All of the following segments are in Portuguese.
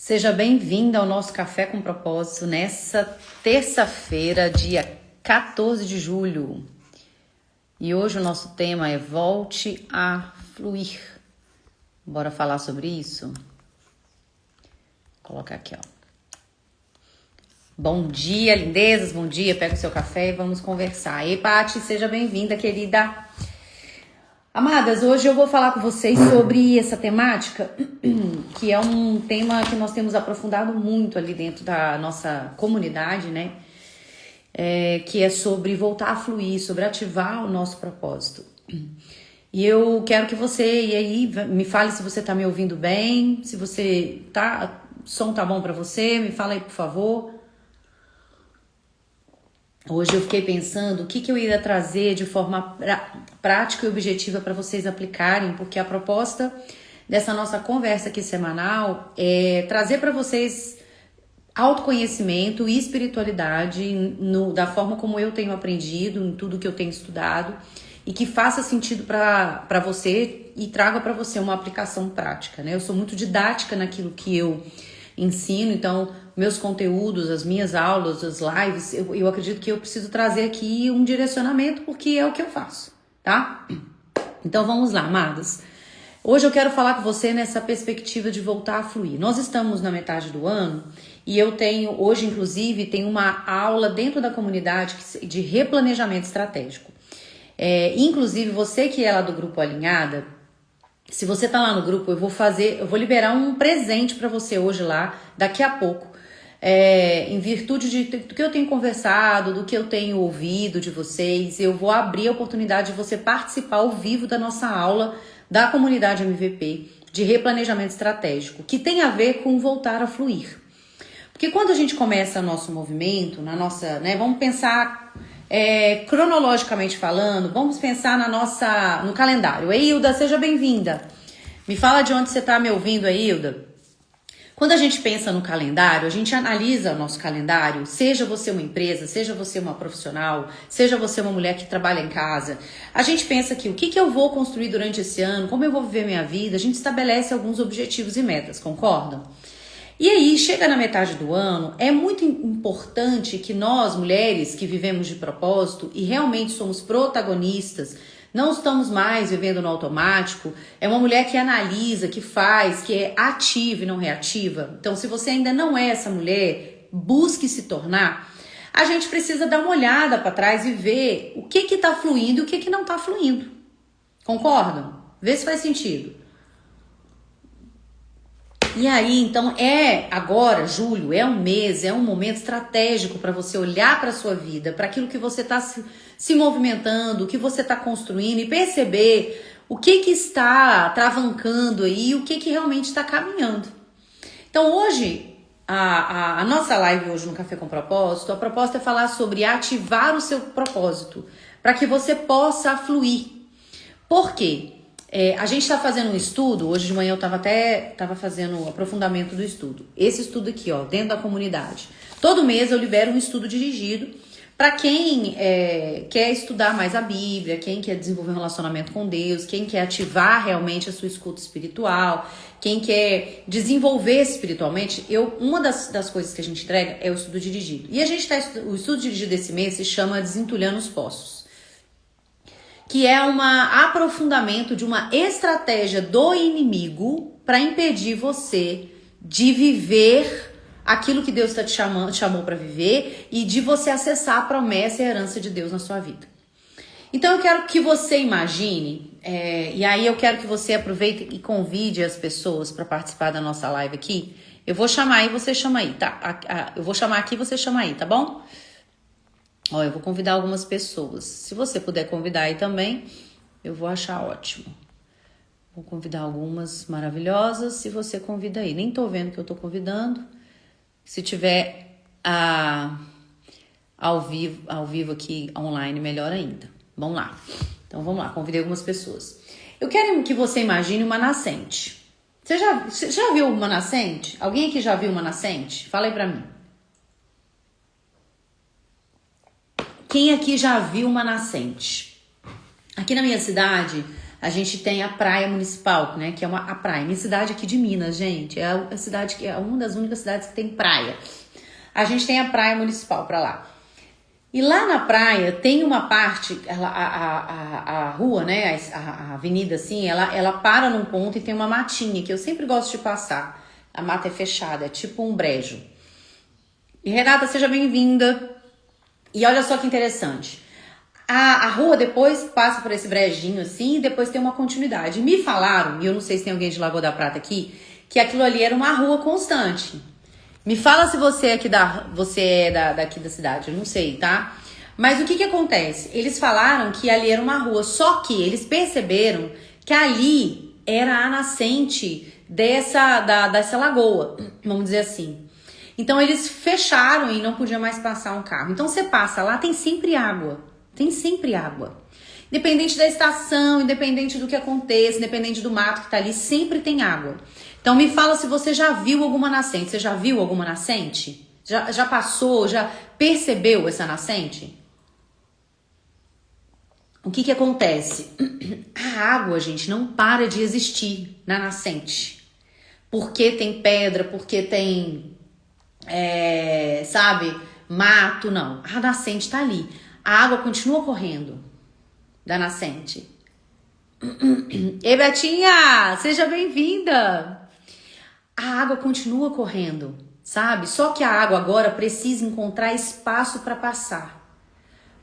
Seja bem-vinda ao nosso Café com Propósito nessa terça-feira, dia 14 de julho. E hoje o nosso tema é Volte a Fluir. Bora falar sobre isso? Vou colocar aqui, ó. Bom dia, lindezas, bom dia. Pega o seu café e vamos conversar. Ei, Paty, seja bem-vinda, querida. Amadas, hoje eu vou falar com vocês sobre essa temática, que é um tema que nós temos aprofundado muito ali dentro da nossa comunidade, né? Que é sobre voltar a fluir, sobre ativar o nosso propósito. E eu quero que você, e aí, me fale se você tá me ouvindo bem, se você tá, o som tá bom pra você, me fala aí, por favor. Hoje eu fiquei pensando o que eu ia trazer de forma prática e objetiva para vocês aplicarem, porque a proposta dessa nossa conversa aqui semanal é trazer para vocês autoconhecimento e espiritualidade da forma como eu tenho aprendido, em tudo que eu tenho estudado, e que faça sentido para você e traga para você uma aplicação prática, né? Eu sou muito didática naquilo que eu ensino, então meus conteúdos, as minhas aulas, as lives, eu acredito que eu preciso trazer aqui um direcionamento, porque é o que eu faço, tá? Então vamos lá, amadas. Hoje eu quero falar com você nessa perspectiva de voltar a fluir. Nós estamos na metade do ano e eu tenho, hoje inclusive, tem uma aula dentro da comunidade de replanejamento estratégico. Inclusive, você que é lá do Grupo Alinhada, se você tá lá no grupo, eu vou liberar um presente para você hoje lá, daqui a pouco. Em virtude do que eu tenho conversado, do que eu tenho ouvido de vocês, eu vou abrir a oportunidade de você participar ao vivo da nossa aula da comunidade MVP de replanejamento estratégico, que tem a ver com voltar a fluir. Porque quando a gente começa o nosso movimento, vamos pensar cronologicamente falando, vamos pensar no calendário. Ei, Hilda, seja bem-vinda. Me fala de onde você está me ouvindo aí, Hilda. Quando a gente pensa no calendário, a gente analisa o nosso calendário, seja você uma empresa, seja você uma profissional, seja você uma mulher que trabalha em casa. A gente pensa que o que eu vou construir durante esse ano, como eu vou viver minha vida, a gente estabelece alguns objetivos e metas, concordam? E aí, chega na metade do ano, é muito importante que nós, mulheres que vivemos de propósito e realmente somos protagonistas, não estamos mais vivendo no automático, é uma mulher que analisa, que faz, que é ativa e não reativa. Então, se você ainda não é essa mulher, busque se tornar. A gente precisa dar uma olhada para trás e ver o que tá fluindo e o que não tá fluindo. Concordam? Vê se faz sentido. E aí, então, agora, julho, é um mês, é um momento estratégico para você olhar para a sua vida, para aquilo que você está se movimentando, o que você está construindo e perceber o que está travancando aí, o que realmente está caminhando. Então, hoje, a nossa live hoje no Café com Propósito, a proposta é falar sobre ativar o seu propósito, para que você possa fluir. Por quê? A gente está fazendo um estudo, hoje de manhã eu estava fazendo o aprofundamento do estudo. Esse estudo aqui, ó, dentro da comunidade. Todo mês eu libero um estudo dirigido para quem quer estudar mais a Bíblia, quem quer desenvolver um relacionamento com Deus, quem quer ativar realmente a sua escuta espiritual, quem quer desenvolver espiritualmente. Uma das coisas que a gente entrega é o estudo dirigido. E o estudo dirigido desse mês se chama Desentulhando os Poços, que é um aprofundamento de uma estratégia do inimigo para impedir você de viver aquilo que Deus te chamou para viver e de você acessar a promessa e a herança de Deus na sua vida. Então eu quero que você imagine, e aí eu quero que você aproveite e convide as pessoas para participar da nossa live aqui. Eu vou chamar e você chama aí, tá? Eu vou chamar aqui e você chama aí, tá bom? Ó, eu vou convidar algumas pessoas. Se você puder convidar aí também, eu vou achar ótimo. Vou convidar algumas maravilhosas. Se você convida aí. Nem tô vendo que eu tô convidando. Se tiver ao vivo aqui online, melhor ainda. Vamos lá. Então vamos lá, convidei algumas pessoas. Eu quero que você imagine uma nascente. Você já viu uma nascente? Alguém aqui já viu uma nascente? Fala aí pra mim. Quem aqui já viu uma nascente? Aqui na minha cidade, A gente tem a praia municipal, né? Que é a praia. Minha cidade aqui de Minas, gente. É a cidade que é uma das únicas cidades que tem praia. A gente tem a praia municipal pra lá. E lá na praia tem uma parte, a rua, né? A avenida assim, ela para num ponto e tem uma matinha que eu sempre gosto de passar. A mata é fechada, é tipo um brejo. E Renata, seja bem-vinda. E olha só que interessante. A rua depois passa por esse brejinho assim e depois tem uma continuidade. Me falaram, e eu não sei se tem alguém de Lagoa da Prata aqui, que aquilo ali era uma rua constante. Me fala se você é daqui da cidade, eu não sei, tá? Mas o que acontece? Eles falaram que ali era uma rua, só que eles perceberam que ali era a nascente dessa lagoa, vamos dizer assim. Então eles fecharam e não podia mais passar um carro. Então você passa lá, tem sempre água. Tem sempre água. Independente da estação, independente do que aconteça, independente do mato que tá ali, sempre tem água. Então me fala se você já viu alguma nascente. Você já viu alguma nascente? Já passou, já percebeu essa nascente? O que acontece? A água, gente, não para de existir na nascente. Porque tem pedra, porque tem, mato, não. A nascente tá ali. A água continua correndo da nascente. Ei, Betinha, seja bem-vinda. A água continua correndo, sabe? Só que a água agora precisa encontrar espaço para passar.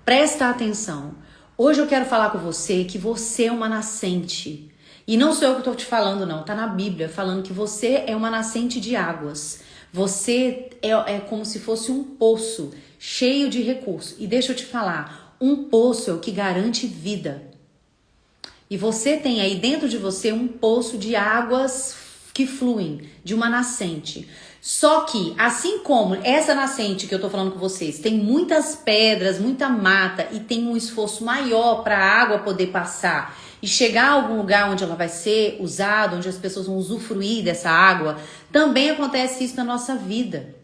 Presta atenção. Hoje eu quero falar com você que você é uma nascente. E não sou eu que estou te falando, não. Tá na Bíblia falando que você é uma nascente de águas. Você é como se fosse um poço cheio de recursos. E deixa eu te falar, um poço é o que garante vida. E você tem aí dentro de você um poço de águas que fluem, de uma nascente. Só que, assim como essa nascente que eu tô falando com vocês, tem muitas pedras, muita mata e tem um esforço maior para a água poder passar e chegar a algum lugar onde ela vai ser usada, onde as pessoas vão usufruir dessa água, também acontece isso na nossa vida.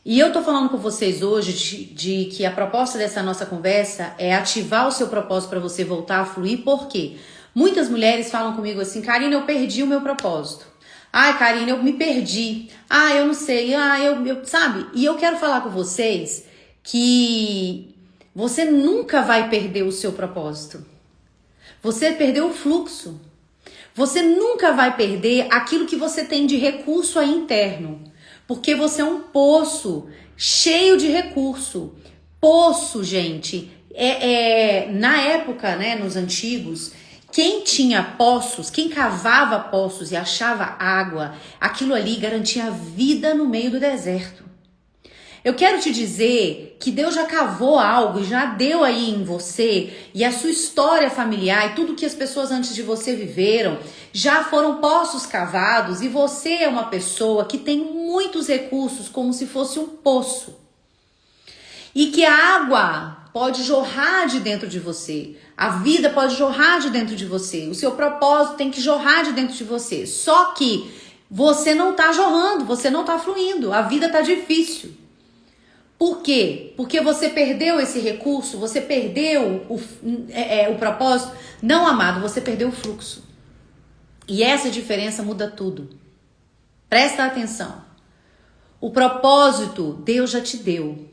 E eu tô falando com vocês hoje de que a proposta dessa nossa conversa é ativar o seu propósito para você voltar a fluir. Por quê? Muitas mulheres falam comigo assim, Karina, eu perdi o meu propósito. Ai, Karina, eu me perdi. Ah, eu não sei. Sabe? E eu quero falar com vocês que você nunca vai perder o seu propósito. Você perdeu o fluxo. Você nunca vai perder aquilo que você tem de recurso aí interno. Porque você é um poço cheio de recurso. Poço, gente, na época, né, nos antigos, quem tinha poços, quem cavava poços e achava água, aquilo ali garantia vida no meio do deserto. Eu quero te dizer que Deus já cavou algo e já deu aí em você, e a sua história familiar e tudo que as pessoas antes de você viveram já foram poços cavados, e você é uma pessoa que tem muitos recursos como se fosse um poço. E que a água pode jorrar de dentro de você, a vida pode jorrar de dentro de você, o seu propósito tem que jorrar de dentro de você. Só que você não tá jorrando, você não tá fluindo, a vida tá difícil. Por quê? Porque você perdeu esse recurso, você perdeu o propósito. Não, amado, você perdeu o fluxo. E essa diferença muda tudo. Presta atenção. O propósito, Deus já te deu.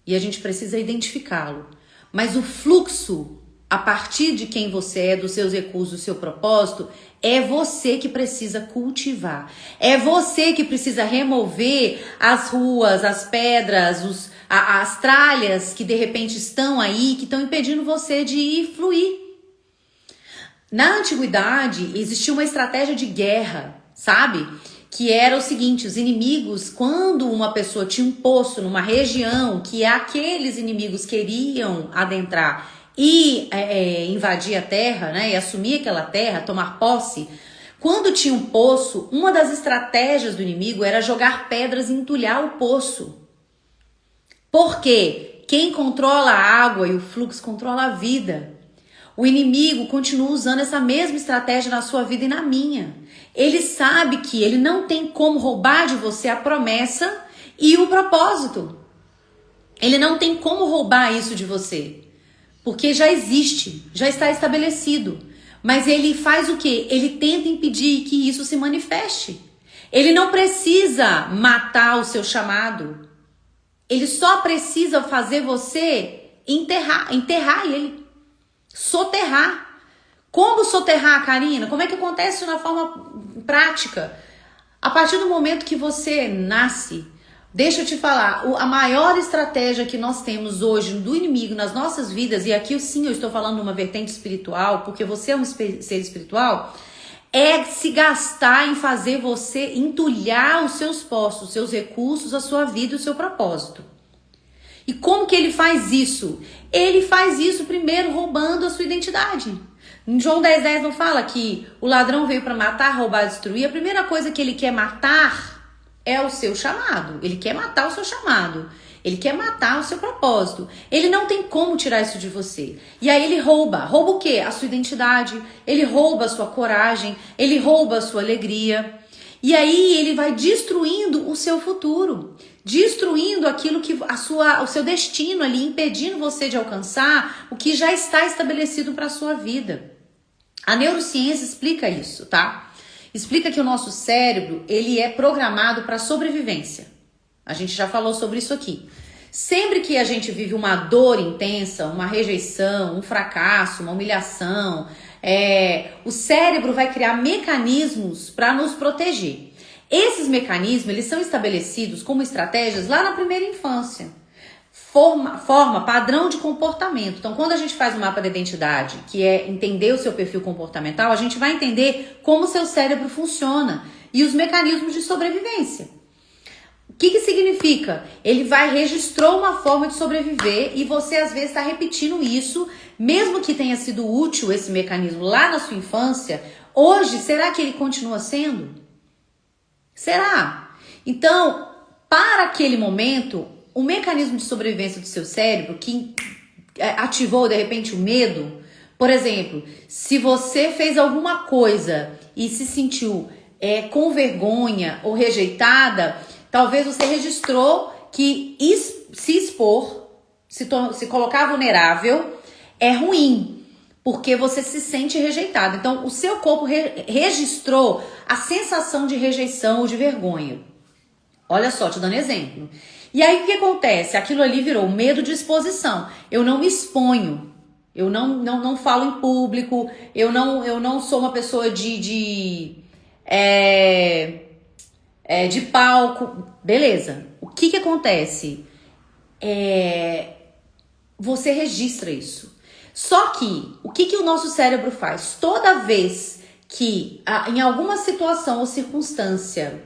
E a gente precisa identificá-lo. Mas o fluxo, a partir de quem você é, dos seus recursos, do seu propósito, é você que precisa cultivar. É você que precisa remover as ruas, as pedras, as tralhas que de repente estão aí, que estão impedindo você de ir fluir. Na antiguidade, existia uma estratégia de guerra, sabe? Que era o seguinte, os inimigos, quando uma pessoa tinha um poço numa região que aqueles inimigos queriam adentrar e invadir a terra, né, e assumir aquela terra, tomar posse, quando tinha um poço, uma das estratégias do inimigo era jogar pedras e entulhar o poço. Por quê? Quem controla a água e o fluxo controla a vida. O inimigo continua usando essa mesma estratégia na sua vida e na minha. Ele sabe que ele não tem como roubar de você a promessa e o propósito. Ele não tem como roubar isso de você. Porque já existe, já está estabelecido. Mas ele faz o quê? Ele tenta impedir que isso se manifeste. Ele não precisa matar o seu chamado. Ele só precisa fazer você enterrar ele. Soterrar. Como soterrar, Karina? Como é que acontece na forma prática? A partir do momento que você nasce, deixa eu te falar, a maior estratégia que nós temos hoje do inimigo nas nossas vidas, e aqui sim eu estou falando de uma vertente espiritual, porque você é um ser espiritual, é se gastar em fazer você entulhar os seus postos, os seus recursos, a sua vida e o seu propósito. E como que ele faz isso? Ele faz isso primeiro roubando a sua identidade. Em João 10:10 não fala que o ladrão veio para matar, roubar, destruir? A primeira coisa que ele quer matar é o seu chamado. Ele quer matar o seu chamado. Ele quer matar o seu propósito. Ele não tem como tirar isso de você. E aí ele rouba. Rouba o quê? A sua identidade. Ele rouba a sua coragem. Ele rouba a sua alegria. E aí ele vai destruindo o seu futuro. Destruindo aquilo que o seu destino ali, impedindo você de alcançar o que já está estabelecido para a sua vida. A neurociência explica isso, tá? Explica que o nosso cérebro, ele é programado para sobrevivência. A gente já falou sobre isso aqui. Sempre que a gente vive uma dor intensa, uma rejeição, um fracasso, uma humilhação, o cérebro vai criar mecanismos para nos proteger. Esses mecanismos, eles são estabelecidos como estratégias lá na primeira infância. Forma padrão de comportamento. Então, quando a gente faz um mapa da identidade, que é entender o seu perfil comportamental, a gente vai entender como o seu cérebro funciona e os mecanismos de sobrevivência. O que significa? Ele registrou uma forma de sobreviver e você às vezes está repetindo isso, mesmo que tenha sido útil esse mecanismo lá na sua infância, hoje, será que ele continua sendo? Será? Então, para aquele momento, o mecanismo de sobrevivência do seu cérebro, que ativou de repente o medo, por exemplo, se você fez alguma coisa e se sentiu com vergonha ou rejeitada, talvez você registrou que se expor, se colocar vulnerável é ruim, porque você se sente rejeitado. Então, o seu corpo registrou a sensação de rejeição ou de vergonha. Olha só, te dando exemplo. E aí, o que acontece? Aquilo ali virou medo de exposição. Eu não me exponho. Eu não falo em público. Eu não sou uma pessoa de palco. Beleza. O que acontece? Você registra isso. Só que, o que o nosso cérebro faz? Toda vez que, em alguma situação ou circunstância,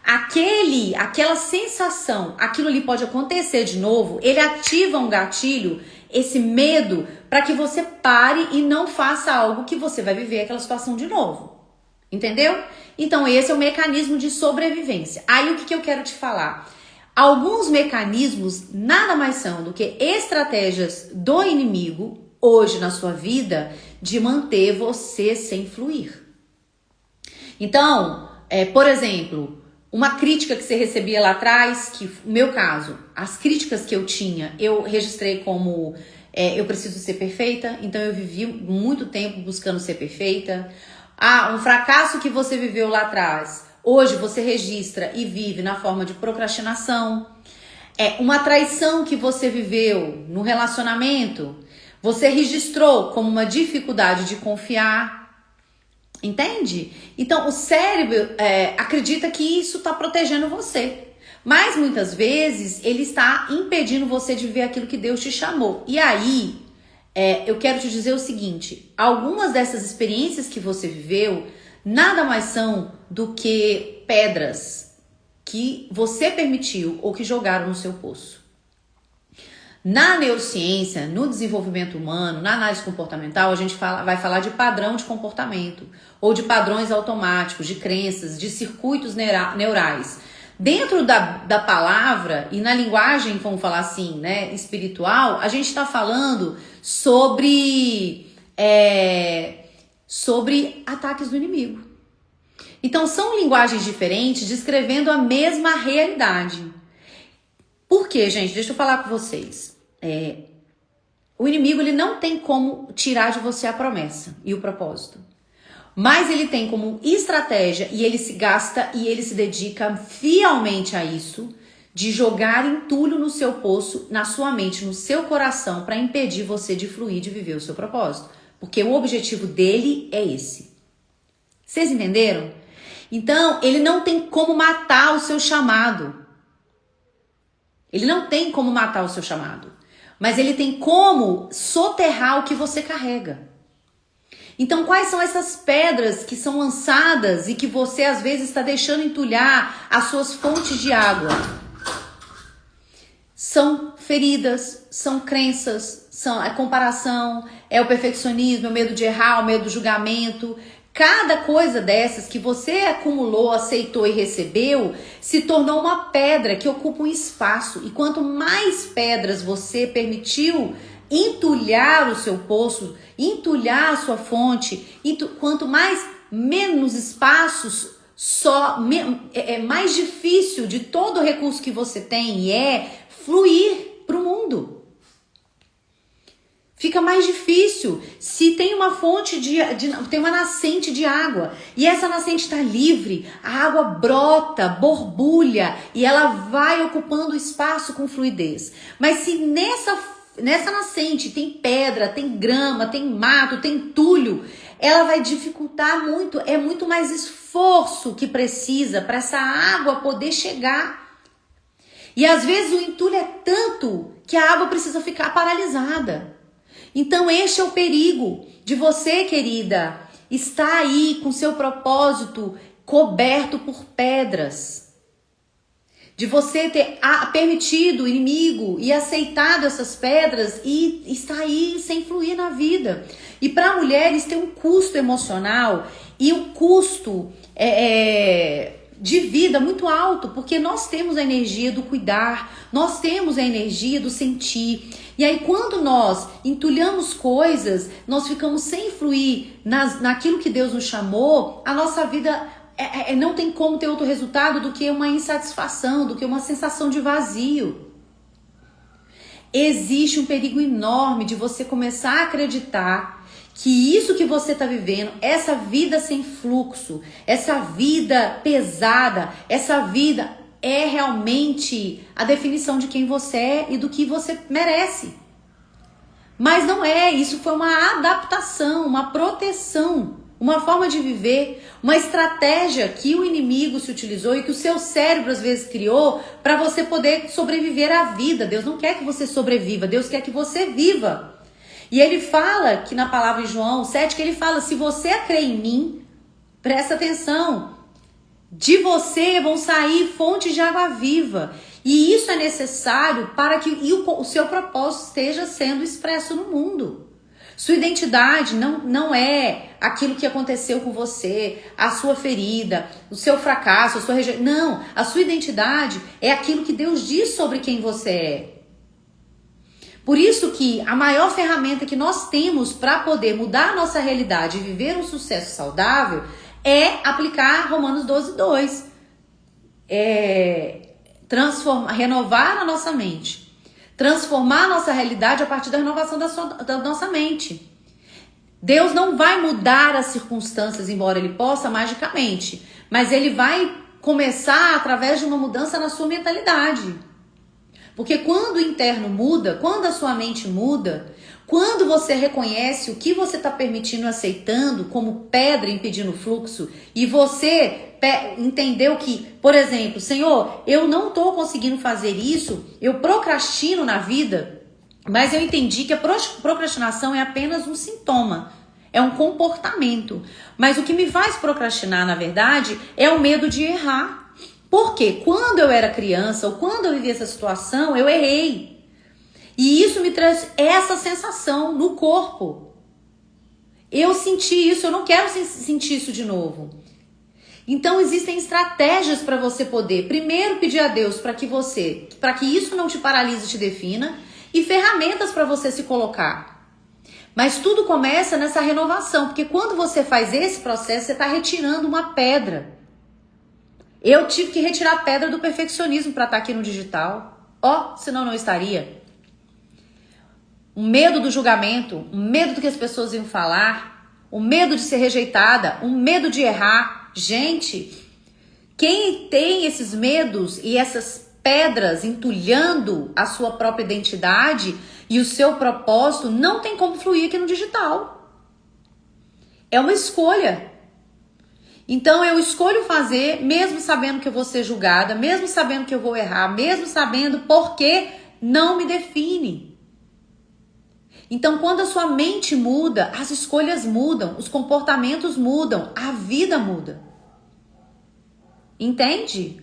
aquela sensação, aquilo ali pode acontecer de novo, ele ativa um gatilho, esse medo, para que você pare e não faça algo que você vai viver aquela situação de novo. Entendeu? Então, esse é o mecanismo de sobrevivência. Aí, o que eu quero te falar? Alguns mecanismos nada mais são do que estratégias do inimigo, hoje na sua vida, de manter você sem fluir. Então, por exemplo, uma crítica que você recebia lá atrás, que no meu caso, as críticas que eu tinha, eu registrei como eu preciso ser perfeita, então eu vivi muito tempo buscando ser perfeita. Um fracasso que você viveu lá atrás, hoje você registra e vive na forma de procrastinação. Uma traição que você viveu no relacionamento, você registrou como uma dificuldade de confiar. Entende? Então, o cérebro acredita que isso está protegendo você. Mas, muitas vezes, ele está impedindo você de ver aquilo que Deus te chamou. E aí, eu quero te dizer o seguinte. Algumas dessas experiências que você viveu, nada mais são do que pedras que você permitiu ou que jogaram no seu poço. Na neurociência, no desenvolvimento humano, na análise comportamental, a gente vai falar de padrão de comportamento ou de padrões automáticos, de crenças, de circuitos neurais. Dentro da palavra e na linguagem, vamos falar assim, né, espiritual, a gente está falando sobre ataques do inimigo. Então, são linguagens diferentes descrevendo a mesma realidade. Por quê, gente? Deixa eu falar com vocês. O inimigo, ele não tem como tirar de você a promessa e o propósito. Mas ele tem como estratégia, e ele se gasta e ele se dedica fielmente a isso, de jogar entulho no seu poço, na sua mente, no seu coração, para impedir você de fluir, de viver o seu propósito. Porque o objetivo dele é esse. Vocês entenderam? Então, ele não tem como matar o seu chamado. Ele não tem como matar o seu chamado. Mas ele tem como soterrar o que você carrega. Então, quais são essas pedras que são lançadas e que você, às vezes, está deixando entulhar as suas fontes de água? São feridas, são crenças, são a comparação, é o perfeccionismo, é o medo de errar, o medo do julgamento. Cada coisa dessas que você acumulou, aceitou e recebeu, se tornou uma pedra que ocupa um espaço. E quanto mais pedras você permitiu entulhar o seu poço, entulhar a sua fonte, quanto menos espaços, é mais difícil de todo o recurso que você tem e fluir para o mundo. Fica mais difícil se tem uma fonte tem uma nascente de água e essa nascente está livre, a água brota, borbulha e ela vai ocupando o espaço com fluidez. Mas se nessa nascente tem pedra, tem grama, tem mato, tem entulho, ela vai dificultar muito, é muito mais esforço que precisa para essa água poder chegar. E às vezes o entulho é tanto que a água precisa ficar paralisada. Então este é o perigo de você, querida, estar aí com seu propósito coberto por pedras. De você ter permitido o inimigo e aceitado essas pedras e estar aí sem fluir na vida. E para mulheres tem um custo emocional e um custo de vida muito alto, porque nós temos a energia do cuidar, nós temos a energia do sentir. E aí quando nós entulhamos coisas, nós ficamos sem fluir naquilo que Deus nos chamou, a nossa vida não tem como ter outro resultado do que uma insatisfação, do que uma sensação de vazio. Existe um perigo enorme de você começar a acreditar que isso que você está vivendo, essa vida sem fluxo, essa vida pesada, essa vida é realmente a definição de quem você é e do que você merece. Mas não é, isso foi uma adaptação, uma proteção, uma forma de viver, uma estratégia que o inimigo se utilizou e que o seu cérebro às vezes criou para você poder sobreviver à vida. Deus não quer que você sobreviva, Deus quer que você viva. E ele fala que na palavra de João 7, que ele fala, se você crê em mim, presta atenção, de você vão sair fontes de água viva. E isso é necessário para que o seu propósito esteja sendo expresso no mundo. Sua identidade não é aquilo que aconteceu com você, a sua ferida, o seu fracasso, a sua rejeição. Não, a sua identidade é aquilo que Deus diz sobre quem você é. Por isso que a maior ferramenta que nós temos para poder mudar a nossa realidade e viver um sucesso saudável é aplicar Romanos 12:2. Renovar a nossa mente. Transformar a nossa realidade a partir da renovação da nossa mente. Deus não vai mudar as circunstâncias, embora Ele possa magicamente, mas Ele vai começar através de uma mudança na sua mentalidade. Porque quando o interno muda, quando a sua mente muda, quando você reconhece o que você está permitindo, aceitando como pedra impedindo o fluxo, e você entendeu que, por exemplo, Senhor, eu não estou conseguindo fazer isso, eu procrastino na vida, mas eu entendi que a procrastinação é apenas um sintoma, é um comportamento. Mas o que me faz procrastinar, na verdade, é o medo de errar. Porque quando eu era criança ou quando eu vivi essa situação, eu errei. E isso me traz essa sensação no corpo. Eu senti isso, eu não quero sentir isso de novo. Então existem estratégias para você poder, primeiro, pedir a Deus para que isso não te paralise e te defina, e ferramentas para você se colocar. Mas tudo começa nessa renovação, porque quando você faz esse processo, você está retirando uma pedra. Eu tive que retirar a pedra do perfeccionismo para estar aqui no digital. Senão não estaria. um medo do julgamento, um medo do que as pessoas iam falar, um medo de ser rejeitada, um medo de errar. Gente, quem tem esses medos e essas pedras entulhando a sua própria identidade e o seu propósito, não tem como fluir aqui no digital. É uma escolha. Então eu escolho fazer, mesmo sabendo que eu vou ser julgada, mesmo sabendo que eu vou errar, mesmo sabendo porque não me define. Então quando a sua mente muda, as escolhas mudam, os comportamentos mudam, a vida muda. Entende?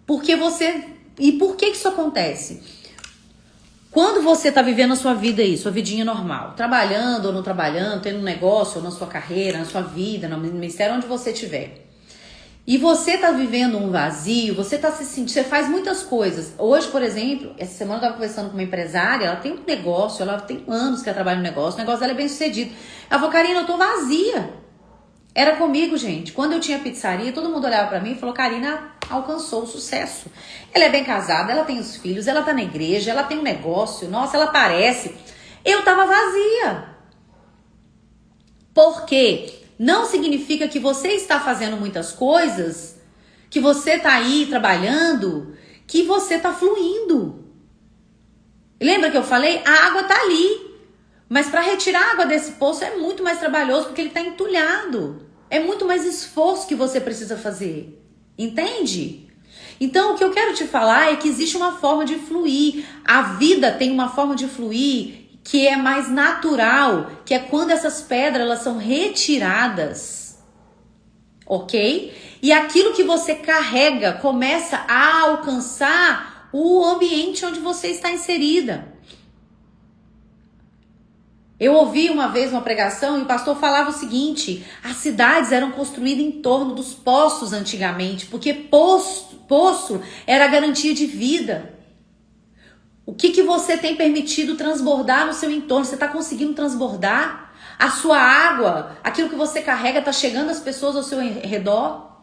Porque você... E por que isso acontece? Quando você tá vivendo a sua vida aí, sua vidinha normal, trabalhando ou não trabalhando, tendo um negócio ou na sua carreira, na sua vida, no ministério, onde você estiver, e você tá vivendo um vazio, você tá se sentindo, você faz muitas coisas. Hoje, por exemplo, essa semana eu tava conversando com uma empresária, ela tem um negócio, ela tem anos que ela trabalha no negócio, o negócio dela é bem sucedido. Ela falou, Karina, eu tô vazia. Era comigo, gente. Quando eu tinha pizzaria, todo mundo olhava pra mim e falou, Karina alcançou o sucesso. Ela é bem casada, ela tem os filhos, ela tá na igreja, ela tem um negócio, nossa, ela aparece. Eu tava vazia. Por quê? Não significa que você está fazendo muitas coisas, que você tá aí trabalhando, que você tá fluindo. Lembra que eu falei? A água tá ali. Mas para retirar a água desse poço é muito mais trabalhoso, porque ele tá entulhado. É muito mais esforço que você precisa fazer. Entende? Então, o que eu quero te falar é que existe uma forma de fluir. A vida tem uma forma de fluir que é mais natural, que é quando essas pedras elas são retiradas. Ok? E aquilo que você carrega começa a alcançar o ambiente onde você está inserida. Eu ouvi uma vez uma pregação e o pastor falava o seguinte: as cidades eram construídas em torno dos poços antigamente, porque poço era a garantia de vida. O que você tem permitido transbordar no seu entorno? Você está conseguindo transbordar? A sua água, aquilo que você carrega, está chegando às pessoas ao seu redor?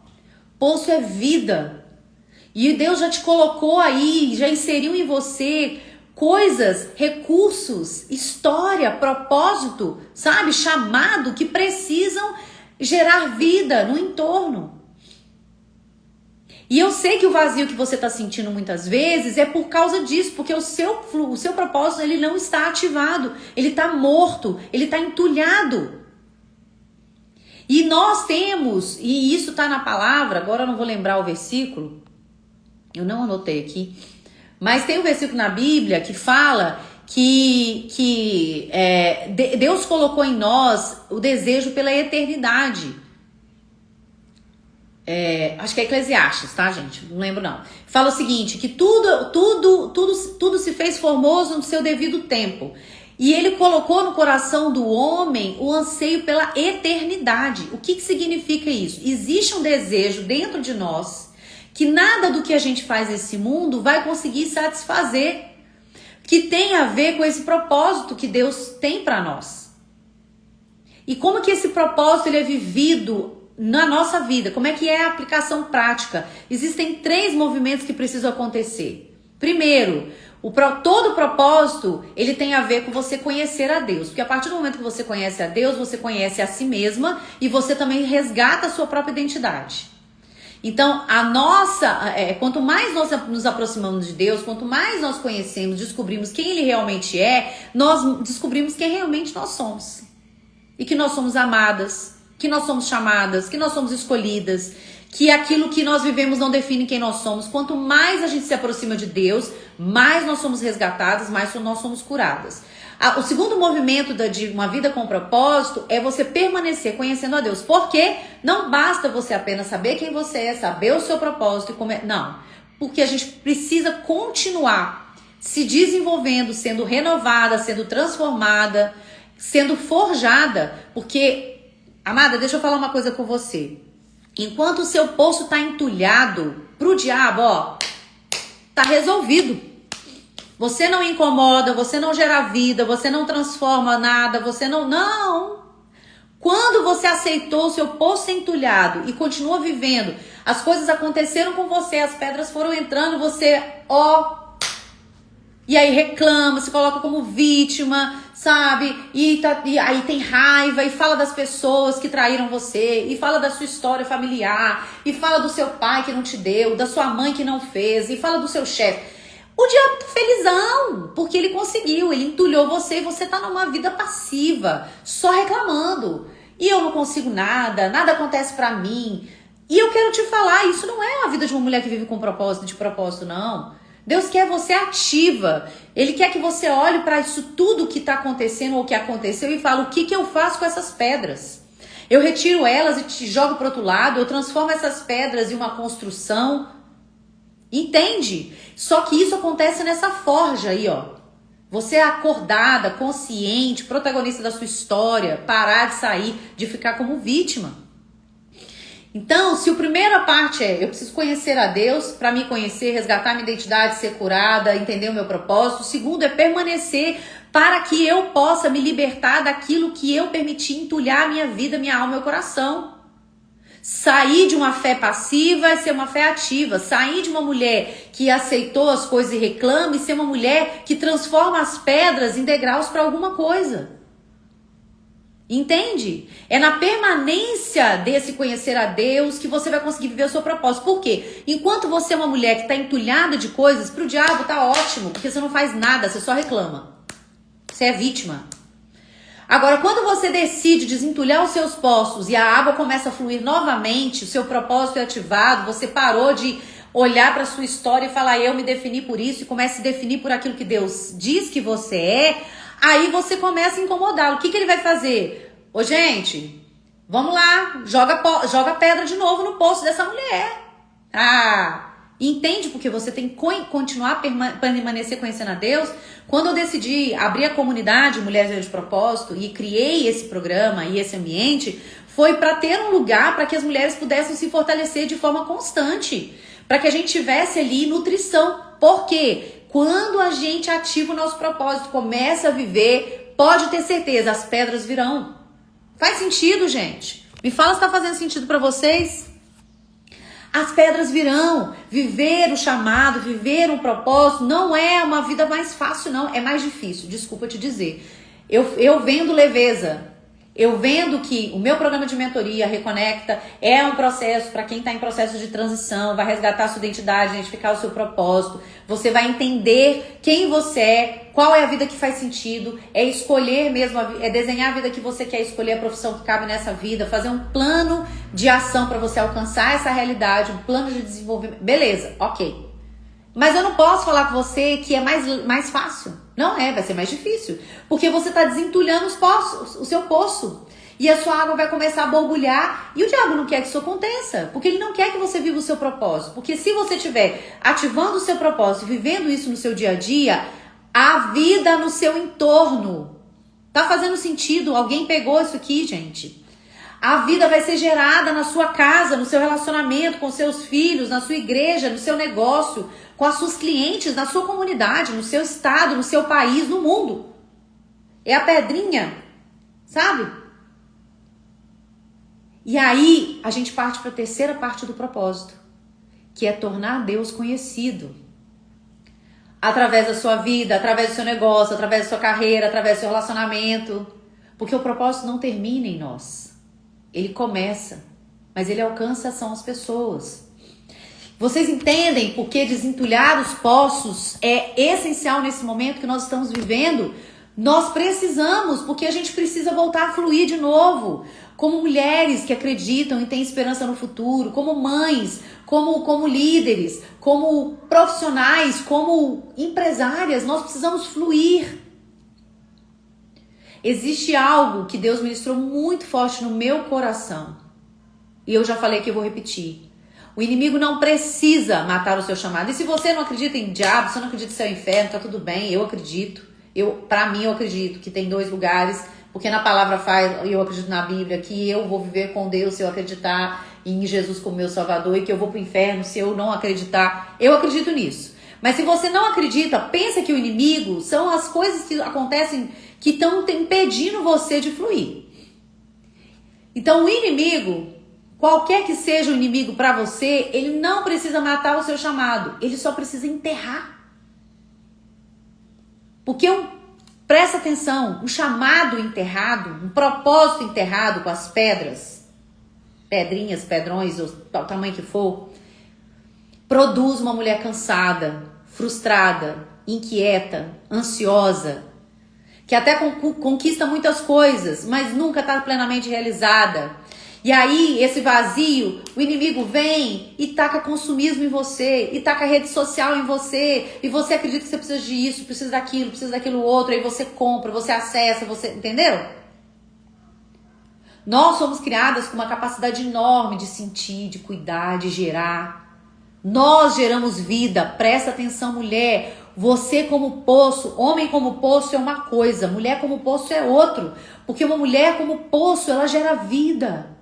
Poço é vida. E Deus já te colocou aí, já inseriu em você coisas, recursos, história, propósito, sabe? Chamado que precisam gerar vida no entorno. E eu sei que o vazio que você está sentindo muitas vezes é por causa disso, porque o seu propósito ele não está ativado, ele está morto, ele está entulhado. E nós temos, e isso está na palavra, agora eu não vou lembrar o versículo, eu não anotei aqui, mas tem um versículo na Bíblia que fala que Deus colocou em nós o desejo pela eternidade. Acho que é Eclesiastes, tá, gente? Não lembro não. Fala o seguinte, que tudo se fez formoso no seu devido tempo. E ele colocou no coração do homem o anseio pela eternidade. O que significa isso? Existe um desejo dentro de nós que nada do que a gente faz nesse mundo vai conseguir satisfazer, que tem a ver com esse propósito que Deus tem para nós. E como que esse propósito ele é vivido na nossa vida? Como é que é a aplicação prática? Existem 3 movimentos que precisam acontecer. Primeiro, todo propósito ele tem a ver com você conhecer a Deus, porque a partir do momento que você conhece a Deus, você conhece a si mesma e você também resgata a sua própria identidade. Então, quanto mais nós nos aproximamos de Deus, quanto mais nós conhecemos, descobrimos quem Ele realmente é, nós descobrimos quem realmente nós somos. E que nós somos amadas, que nós somos chamadas, que nós somos escolhidas, que aquilo que nós vivemos não define quem nós somos. Quanto mais a gente se aproxima de Deus, mais nós somos resgatadas, mais nós somos curadas. O segundo movimento de uma vida com propósito é você permanecer conhecendo a Deus. Porque não basta você apenas saber quem você é, saber o seu propósito e não. Porque a gente precisa continuar se desenvolvendo, sendo renovada, sendo transformada, sendo forjada. Porque, amada, deixa eu falar uma coisa com você. Enquanto o seu poço está entulhado pro diabo, tá resolvido. Você não incomoda, você não gera vida, você não transforma nada, você não. Quando você aceitou o seu poço entulhado e continua vivendo, as coisas aconteceram com você, as pedras foram entrando, você, E aí reclama, se coloca como vítima, sabe? E aí tem raiva e fala das pessoas que traíram você, e fala da sua história familiar, e fala do seu pai que não te deu, da sua mãe que não fez, e fala do seu chefe. O diabo tá felizão, porque ele conseguiu, ele entulhou você e você tá numa vida passiva, só reclamando. E eu não consigo nada, nada acontece pra mim. E eu quero te falar, isso não é a vida de uma mulher que vive com propósito, de propósito, não. Deus quer você ativa. Ele quer que você olhe para isso tudo que está acontecendo ou que aconteceu e fale: o que eu faço com essas pedras? Eu retiro elas e te jogo para o outro lado, eu transformo essas pedras em uma construção. Entende? Só que isso acontece nessa forja aí, ó. Você é acordada, consciente, protagonista da sua história, parar de sair, de ficar como vítima. Então, se a primeira parte é eu preciso conhecer a Deus para me conhecer, resgatar minha identidade, ser curada, entender o meu propósito. O segundo é permanecer para que eu possa me libertar daquilo que eu permiti entulhar a minha vida, minha alma, meu coração. Sair de uma fé passiva e ser uma fé ativa. Sair de uma mulher que aceitou as coisas e reclama e ser uma mulher que transforma as pedras em degraus para alguma coisa. Entende? É na permanência desse conhecer a Deus que você vai conseguir viver o seu propósito. Por quê? Enquanto você é uma mulher que está entulhada de coisas, pro diabo tá ótimo, porque você não faz nada, você só reclama. Você é vítima. Agora, quando você decide desentulhar os seus poços e a água começa a fluir novamente, o seu propósito é ativado, você parou de olhar para sua história e falar: eu me defini por isso, e começa a se definir por aquilo que Deus diz que você é. Aí você começa a incomodá-lo. O que ele vai fazer? Ô, gente, vamos lá, joga pedra de novo no poço dessa mulher. Entende porque você tem que continuar a permanecer conhecendo a Deus? Quando eu decidi abrir a comunidade Mulheres de Propósito e criei esse programa e esse ambiente, foi para ter um lugar para que as mulheres pudessem se fortalecer de forma constante, para que a gente tivesse ali nutrição. Por quê? Quando a gente ativa o nosso propósito, começa a viver, pode ter certeza, as pedras virão. Faz sentido, gente? Me fala se tá fazendo sentido para vocês. As pedras virão. Viver o chamado, viver um propósito, não é uma vida mais fácil, não. É mais difícil, desculpa te dizer. Eu vendo leveza. Eu vendo que o meu programa de mentoria, Reconecta, é um processo para quem está em processo de transição, vai resgatar a sua identidade, identificar o seu propósito. Você vai entender quem você é, qual é a vida que faz sentido, é escolher mesmo, é desenhar a vida que você quer, escolher a profissão que cabe nessa vida, fazer um plano de ação para você alcançar essa realidade, um plano de desenvolvimento. Beleza, ok. Mas eu não posso falar com você que é mais fácil. Não é, vai ser mais difícil. Porque você está desentulhando o seu poço. E a sua água vai começar a borbulhar. E o diabo não quer que isso aconteça. Porque ele não quer que você viva o seu propósito. Porque se você estiver ativando o seu propósito, vivendo isso no seu dia a dia, a vida no seu entorno. Tá fazendo sentido? Alguém pegou isso aqui, gente? A vida vai ser gerada na sua casa, no seu relacionamento com seus filhos, na sua igreja, no seu negócio, com as suas clientes, na sua comunidade, no seu estado, no seu país, no mundo. É a pedrinha, sabe? E aí a gente parte para a terceira parte do propósito, que é tornar Deus conhecido. Através da sua vida, através do seu negócio, através da sua carreira, através do seu relacionamento. Porque o propósito não termina em nós. Ele começa, mas ele alcança são as pessoas. Vocês entendem por que desentulhar os poços é essencial nesse momento que nós estamos vivendo? Nós precisamos, porque a gente precisa voltar a fluir de novo. Como mulheres que acreditam e têm esperança no futuro, como mães, como líderes, como profissionais, como empresárias, nós precisamos fluir. Existe algo que Deus ministrou muito forte no meu coração. E eu já falei que eu vou repetir. O inimigo não precisa matar o seu chamado. E se você não acredita em diabo, você não acredita em céu e inferno, tá tudo bem, eu acredito. Pra mim, eu acredito que tem 2 lugares, porque na palavra faz, eu acredito na Bíblia, que eu vou viver com Deus se eu acreditar em Jesus como meu Salvador, e que eu vou pro inferno se eu não acreditar. Eu acredito nisso. Mas se você não acredita, pensa que o inimigo são as coisas que acontecem que estão impedindo você de fluir. Então o inimigo, qualquer que seja o inimigo para você, ele não precisa matar o seu chamado, ele só precisa enterrar. Porque presta atenção, um chamado enterrado, um propósito enterrado com as pedras, pedrinhas, pedrões, ou o tamanho que for, produz uma mulher cansada, frustrada, inquieta, ansiosa, que até conquista muitas coisas, mas nunca está plenamente realizada. E aí, esse vazio, o inimigo vem e taca consumismo em você, e taca rede social em você, e você acredita que você precisa disso, precisa daquilo outro, aí você compra, você acessa, você... Entendeu? Nós somos criadas com uma capacidade enorme de sentir, de cuidar, de gerar. Nós geramos vida, presta atenção, mulher. Você como poço, homem como poço é uma coisa, mulher como poço é outro. Porque uma mulher como poço, ela gera vida.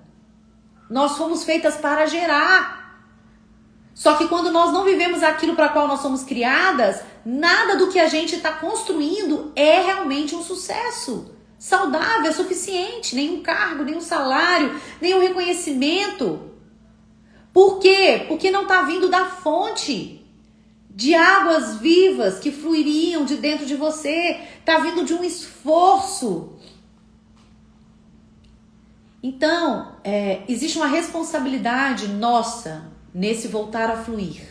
Nós fomos feitas para gerar. Só que quando nós não vivemos aquilo para qual nós somos criadas, nada do que a gente está construindo é realmente um sucesso saudável, é suficiente. Nenhum cargo, nenhum salário, nenhum reconhecimento. Por quê? Porque não está vindo da fonte de águas vivas que fluiriam de dentro de você. Está vindo de um esforço. Então, existe uma responsabilidade nossa nesse voltar a fluir.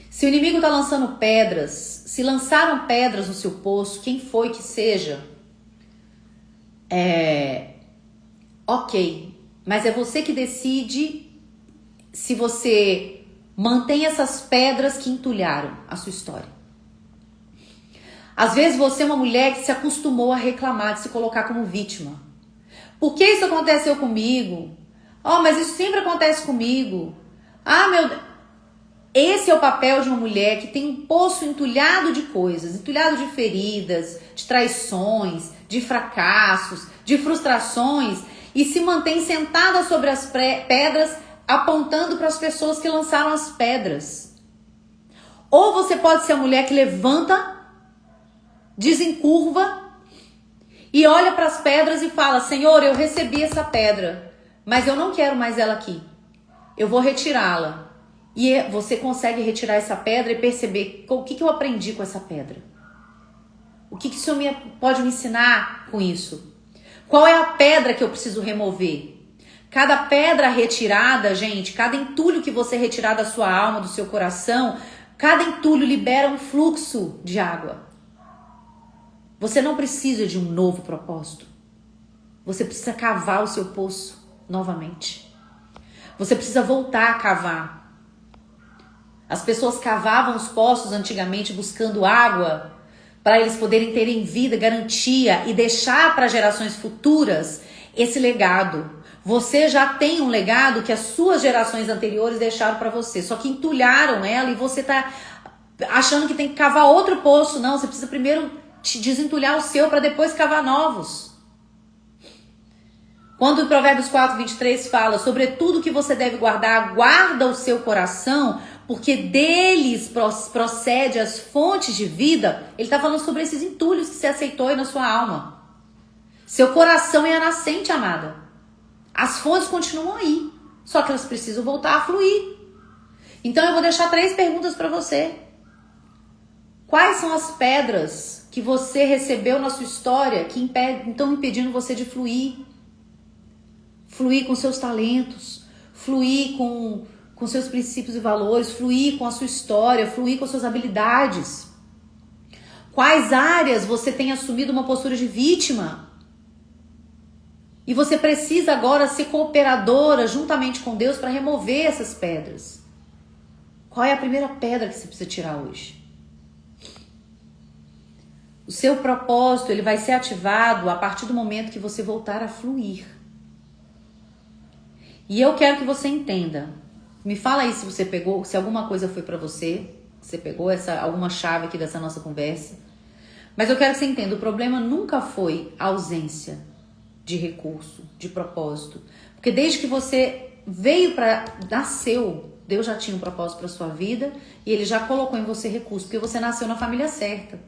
Se o inimigo está lançando pedras, se lançaram pedras no seu poço, quem foi que seja, ok, mas é você que decide se você mantém essas pedras que entulharam a sua história. Às vezes você é uma mulher que se acostumou a reclamar, de se colocar como vítima. Por que isso aconteceu comigo? Oh, mas isso sempre acontece comigo. Ah, meu Deus. Esse é o papel de uma mulher que tem um poço entulhado de coisas, entulhado de feridas, de traições, de fracassos, de frustrações, e se mantém sentada sobre as pedras, apontando para as pessoas que lançaram as pedras. Ou você pode ser a mulher que levanta, desencurva, e olha para as pedras e fala: Senhor, eu recebi essa pedra, mas eu não quero mais ela aqui. Eu vou retirá-la. E você consegue retirar essa pedra e perceber o que eu aprendi com essa pedra. O que o Senhor pode me ensinar com isso? Qual é a pedra que eu preciso remover? Cada pedra retirada, gente, cada entulho que você retirar da sua alma, do seu coração, cada entulho libera um fluxo de água. Você não precisa de um novo propósito. Você precisa cavar o seu poço novamente. Você precisa voltar a cavar. As pessoas cavavam os poços antigamente buscando água para eles poderem terem vida, garantia e deixar para gerações futuras esse legado. Você já tem um legado que as suas gerações anteriores deixaram para você, só que entulharam ela e você tá achando que tem que cavar outro poço. Não, você precisa primeiro desentulhar o seu para depois cavar novos. Quando o Provérbios 4:23 fala: sobretudo que você deve guardar, guarda o seu coração, porque deles procede as fontes de vida. Ele está falando sobre esses entulhos que você aceitou aí na sua alma. Seu coração é a nascente, amada. As fontes continuam aí, só que elas precisam voltar a fluir. Então eu vou deixar 3 perguntas para você. Quais são as pedras que você recebeu na sua história que estão impedindo você de fluir? Fluir com seus talentos, fluir com seus princípios e valores, fluir com a sua história, fluir com suas habilidades. Quais áreas você tem assumido uma postura de vítima? E você precisa agora ser cooperadora juntamente com Deus para remover essas pedras. Qual é a primeira pedra que você precisa tirar hoje? O seu propósito, ele vai ser ativado a partir do momento que você voltar a fluir. E eu quero que você entenda. Me fala aí se você pegou, se alguma coisa foi para você, você pegou alguma chave aqui dessa nossa conversa. Mas eu quero que você entenda, o problema nunca foi a ausência de recurso, de propósito. Porque desde que você nasceu, Deus já tinha um propósito para sua vida e Ele já colocou em você recurso, porque você nasceu na família certa.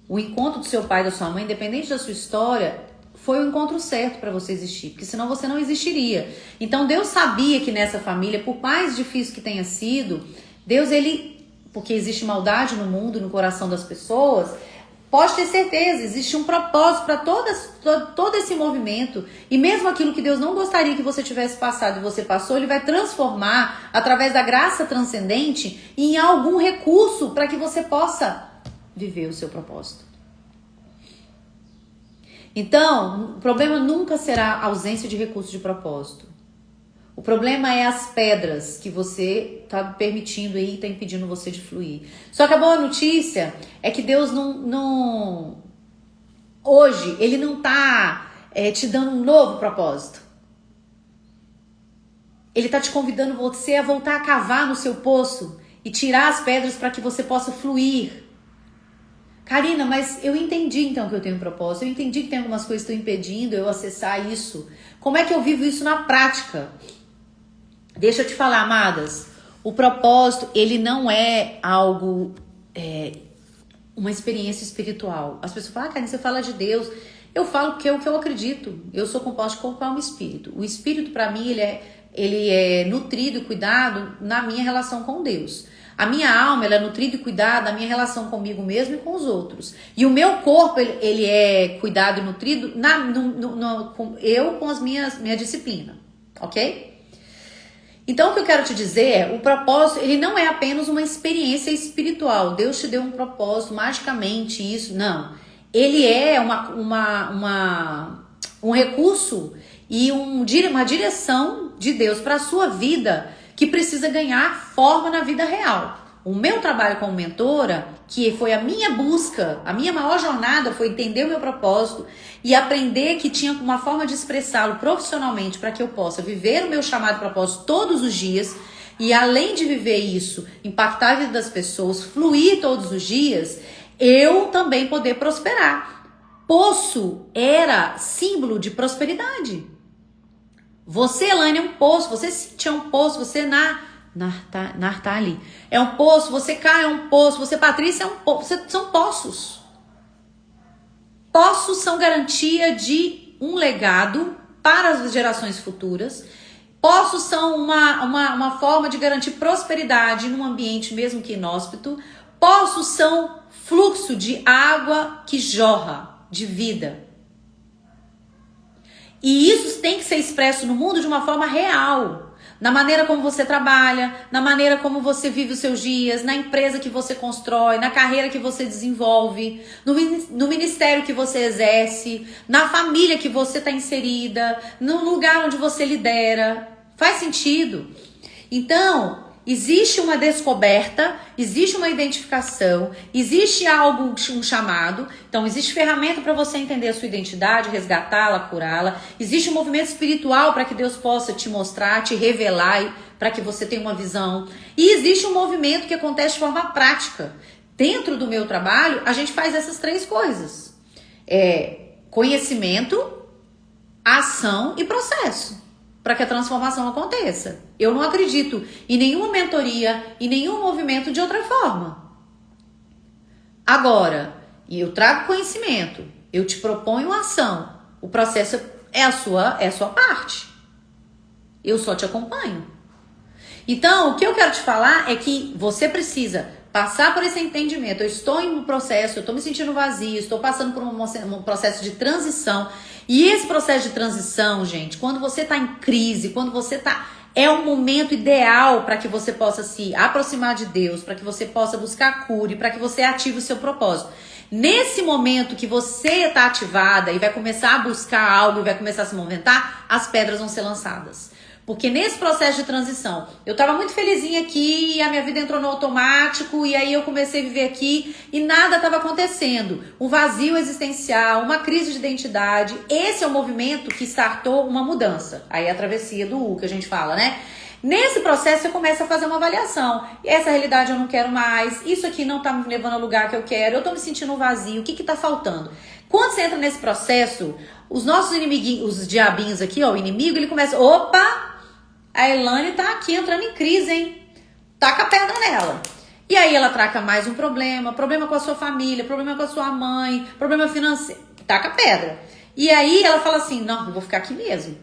O encontro do seu pai e da sua mãe, independente da sua história, foi o encontro certo para você existir, porque senão você não existiria. Então Deus sabia que nessa família, por mais difícil que tenha sido, Deus ele porque existe maldade no mundo, no coração das pessoas, pode ter certeza, existe um propósito para todo esse movimento. E mesmo aquilo que Deus não gostaria que você tivesse passado e você passou, Ele vai transformar, através da graça transcendente, em algum recurso para que você possa viver o seu propósito. Então, o problema nunca será a ausência de recurso de propósito. O problema é as pedras que você está permitindo aí, está impedindo você de fluir. Só que a boa notícia é que Deus hoje, Ele não está te dando um novo propósito. Ele está te convidando você a voltar a cavar no seu poço e tirar as pedras para que você possa fluir. Karina, mas eu entendi então que eu tenho um propósito, eu entendi que tem algumas coisas que estão impedindo eu acessar isso. Como é que eu vivo isso na prática? Deixa eu te falar, amadas, o propósito, ele não é algo, uma experiência espiritual. As pessoas falam, Karina, você fala de Deus. Eu falo porque é o que eu acredito. Eu sou composta de corpo, alma e espírito. O espírito, para mim, ele é nutrido e cuidado na minha relação com Deus. A minha alma, ela é nutrida e cuidada na minha relação comigo mesmo e com os outros. E o meu corpo, ele é cuidado e nutrido com as minha disciplina, ok? Então, o que eu quero te dizer é, o propósito, ele não é apenas uma experiência espiritual. Deus te deu um propósito, magicamente, isso, não. Ele é um recurso e uma direção de Deus para a sua vida que precisa ganhar forma na vida real. O meu trabalho como mentora, que foi a minha busca, a minha maior jornada foi entender o meu propósito e aprender que tinha uma forma de expressá-lo profissionalmente para que eu possa viver o meu chamado propósito todos os dias e, além de viver isso, impactar a vida das pessoas, fluir todos os dias, eu também poder prosperar. Poço era símbolo de prosperidade. Você, Elaine, é um poço, você Cintia é um poço, você Nartali é um poço, você Caio é um poço, você Patrícia é um poço, são poços. Poços são garantia de um legado para as gerações futuras. Poços são uma forma de garantir prosperidade num ambiente mesmo que inóspito. Poços são fluxo de água que jorra, de vida. E isso tem que ser expresso no mundo de uma forma real. Na maneira como você trabalha, na maneira como você vive os seus dias, na empresa que você constrói, na carreira que você desenvolve, no ministério que você exerce, na família que você está inserida, no lugar onde você lidera. Faz sentido? Então, existe uma descoberta, existe uma identificação, existe algo, um chamado. Então, existe ferramenta para você entender a sua identidade, resgatá-la, curá-la. Existe um movimento espiritual para que Deus possa te mostrar, te revelar, para que você tenha uma visão. E existe um movimento que acontece de forma prática. Dentro do meu trabalho, a gente faz essas três coisas. Conhecimento, ação e processo. Para que a transformação aconteça. Eu não acredito em nenhuma mentoria, em nenhum movimento de outra forma. Agora, eu trago conhecimento, eu te proponho ação. O processo é a sua parte. Eu só te acompanho. Então, o que eu quero te falar é que você precisa passar por esse entendimento. Eu estou em um processo, eu estou me sentindo vazio, estou passando por um processo de transição. E esse processo de transição, gente, quando você está em crise, quando você está... É um momento ideal para que você possa se aproximar de Deus, para que você possa buscar cura e para que você ative o seu propósito. Nesse momento que você está ativada e vai começar a buscar algo e vai começar a se movimentar, as pedras vão ser lançadas. Porque nesse processo de transição, eu tava muito felizinha aqui, a minha vida entrou no automático, e aí eu comecei a viver aqui e nada tava acontecendo. Um vazio existencial, uma crise de identidade. Esse é o movimento que startou uma mudança. Aí é a travessia do U que a gente fala, né? Nesse processo você começa a fazer uma avaliação. Essa realidade eu não quero mais, isso aqui não tá me levando ao lugar que eu quero, eu tô me sentindo vazio, o que que tá faltando? Quando você entra nesse processo, os nossos inimiguinhos, os diabinhos aqui, ó, o inimigo, ele começa, opa! A Elaine tá aqui entrando em crise, hein? Taca a pedra nela. E aí ela traca mais um problema com a sua família, problema com a sua mãe, problema financeiro. Taca a pedra. E aí ela fala assim, não, eu vou ficar aqui mesmo.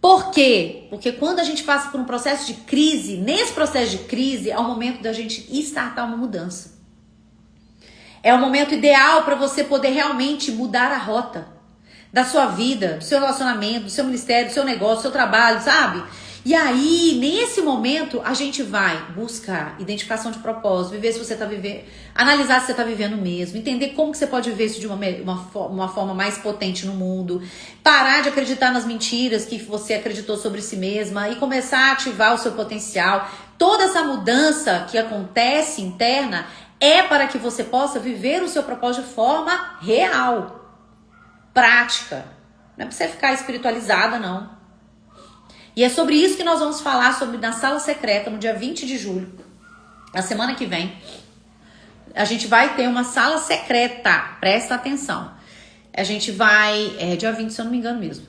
Por quê? Porque quando a gente passa por um processo de crise, nesse processo de crise é o momento da gente startar uma mudança. É o momento ideal para você poder realmente mudar a rota da sua vida, do seu relacionamento, do seu ministério, do seu negócio, do seu trabalho, sabe? E aí, nesse momento, a gente vai buscar identificação de propósito, viver se você tá vivendo, analisar se você tá vivendo mesmo, entender como que você pode viver isso de uma forma mais potente no mundo, parar de acreditar nas mentiras que você acreditou sobre si mesma e começar a ativar o seu potencial. Toda essa mudança que acontece interna é para que você possa viver o seu propósito de forma real, prática. Não é para você ficar espiritualizada, não. E é sobre isso que nós vamos falar na sala secreta no dia 20 de julho. Na semana que vem, a gente vai ter uma sala secreta. Presta atenção. A gente vai... dia 20, se eu não me engano mesmo.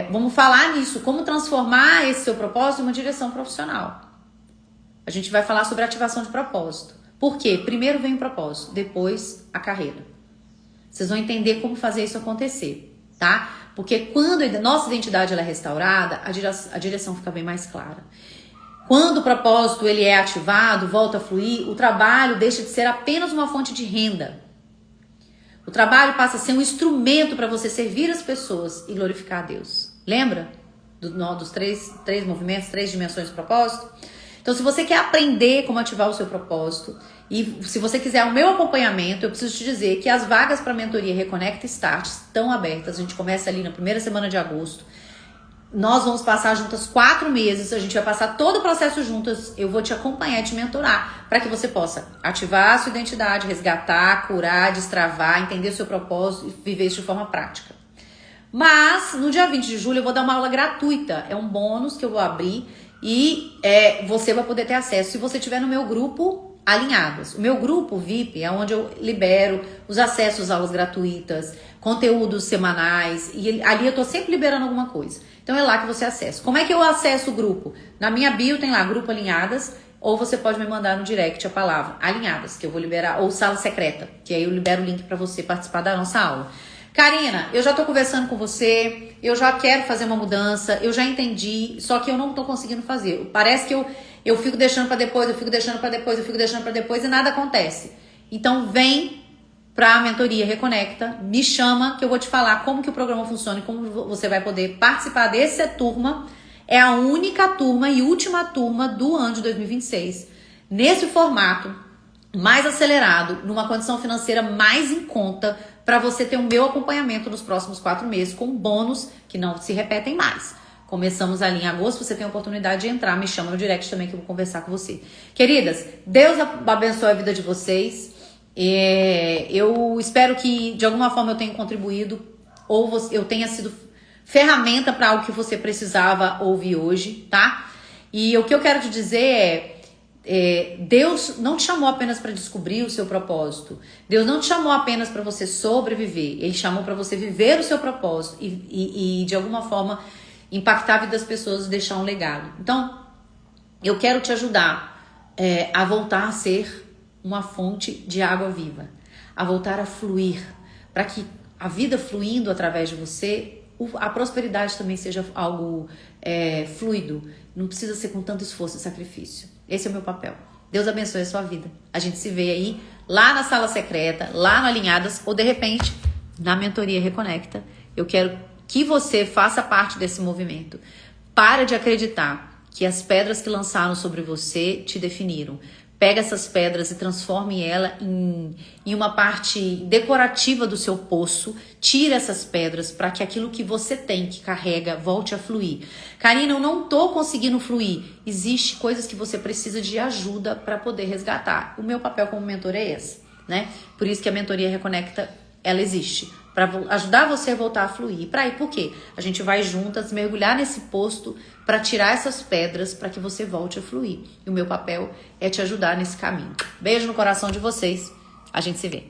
Vamos falar nisso. Como transformar esse seu propósito em uma direção profissional. A gente vai falar sobre ativação de propósito. Por quê? Primeiro vem o propósito, depois a carreira. Vocês vão entender como fazer isso acontecer, tá? Porque quando a nossa identidade ela é restaurada, a direção fica bem mais clara. Quando o propósito ele é ativado, volta a fluir, o trabalho deixa de ser apenas uma fonte de renda. O trabalho passa a ser um instrumento para você servir as pessoas e glorificar a Deus. Lembra dos três movimentos, 3 dimensões do propósito? Então, se você quer aprender como ativar o seu propósito e se você quiser o meu acompanhamento, eu preciso te dizer que as vagas para a mentoria Reconecta Start estão abertas. A gente começa ali na primeira semana de agosto. Nós vamos passar juntas 4 meses. A gente vai passar todo o processo juntas. Eu vou te acompanhar e te mentorar para que você possa ativar a sua identidade, resgatar, curar, destravar, entender o seu propósito e viver isso de forma prática. Mas, no dia 20 de julho, eu vou dar uma aula gratuita. É um bônus que eu vou abrir. E você vai poder ter acesso se você estiver no meu grupo Alinhadas. O meu grupo VIP é onde eu libero os acessos às aulas gratuitas, conteúdos semanais, e ali eu tô sempre liberando alguma coisa. Então é lá que você acessa. Como é que eu acesso o grupo? Na minha bio tem lá, Grupo Alinhadas, ou você pode me mandar no direct a palavra Alinhadas, que eu vou liberar, ou Sala Secreta, que aí eu libero o link para você participar da nossa aula. Karina, eu já tô conversando com você, eu já quero fazer uma mudança, eu já entendi, só que eu não tô conseguindo fazer. Parece que eu fico deixando para depois, eu fico deixando para depois, eu fico deixando para depois e nada acontece. Então vem pra mentoria Reconecta, me chama que eu vou te falar como que o programa funciona e como você vai poder participar dessa turma. É a única turma e última turma do ano de 2026, nesse formato mais acelerado, numa condição financeira mais em conta, para você ter o meu acompanhamento nos próximos 4 meses, com bônus que não se repetem mais. Começamos ali em agosto, você tem a oportunidade de entrar, me chama no direct também que eu vou conversar com você. Queridas, Deus abençoe a vida de vocês. Eu espero que de alguma forma eu tenha contribuído, ou eu tenha sido ferramenta para algo que você precisava ouvir hoje, tá? E o que eu quero te dizer Deus não te chamou apenas para descobrir o seu propósito. Deus não te chamou apenas para você sobreviver. Ele chamou para você viver o seu propósito e de alguma forma impactar a vida das pessoas e deixar um legado. Então, eu quero te ajudar a voltar a ser uma fonte de água viva, a voltar a fluir, para que a vida fluindo através de você, a prosperidade também seja algo fluido. Não precisa ser com tanto esforço e sacrifício. Esse é o meu papel. Deus abençoe a sua vida. A gente se vê aí, lá na sala secreta, lá no Alinhadas, ou de repente, na mentoria Reconecta. Eu quero que você faça parte desse movimento. Para de acreditar que as pedras que lançaram sobre você te definiram. Pega essas pedras e transforme ela em uma parte decorativa do seu poço. Tira essas pedras para que aquilo que você tem, que carrega, volte a fluir. Karina, eu não tô conseguindo fluir. Existem coisas que você precisa de ajuda para poder resgatar. O meu papel como mentor é esse, né? Por isso que a mentoria Reconecta, ela existe. Para ajudar você a voltar a fluir. Para ir, por quê? A gente vai juntas mergulhar nesse poço para tirar essas pedras para que você volte a fluir. E o meu papel é te ajudar nesse caminho. Beijo no coração de vocês. A gente se vê.